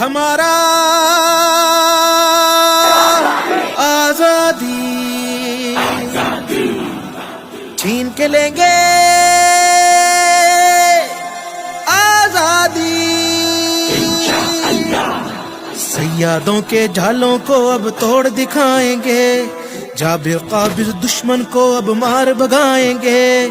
ہمارا آزادی چھین کے لیں گے آزادی، سیادوں کے جالوں کو اب توڑ دکھائیں گے، جابر قابض دشمن کو اب مار بھگائیں گے،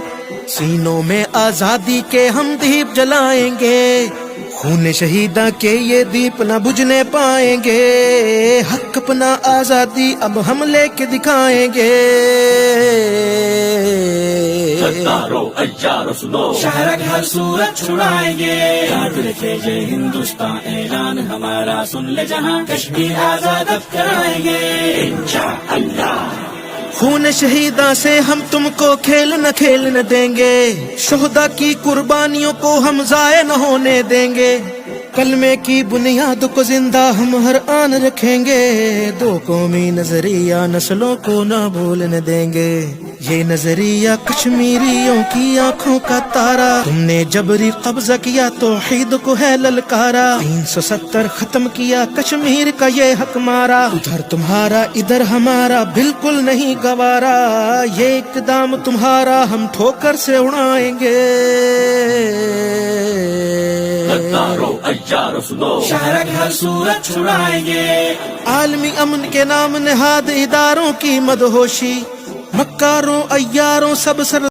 سینوں میں آزادی کے ہم دیپ جلائیں گے، خون شہیداں کے یہ دیپ نہ بجھنے پائیں گے، حق اپنا آزادی اب ہم لے کے دکھائیں گے۔ ستارو اجارو سنو، شہر کی ہر صورت چھڑائیں گے، یاد رکھے یہ ہندوستان اعلان ہمارا، سن لے جہاں کشمیر آزاد اب کرائیں گے انشاءاللہ۔ خون شہیداں سے ہم تم کو کھیل نہ کھیلنے دیں گے، شہداء کی قربانیوں کو ہم ضائع نہ ہونے دیں گے، کلمے کی بنیاد کو زندہ ہم ہر آن رکھیں گے، دو قومی نظریہ نسلوں کو نہ بھولنے دیں گے، یہ نظریہ کشمیریوں کی آنکھوں کا تارا، تم نے جبری قبضہ کیا توحید کو ہے للکارا، 370 ختم کیا کشمیر کا یہ حق مارا، ادھر تمہارا ادھر ہمارا بالکل نہیں گوارا، یہ اقدام تمہارا ہم ٹھوکر سے اڑائیں گے۔ ستارو اجارو سنو، شہر کی ہر صورت چھڑائیں گے، عالمی امن کے نام نہاد اداروں کی مدہوشی، مکاروں عیاروں سب سر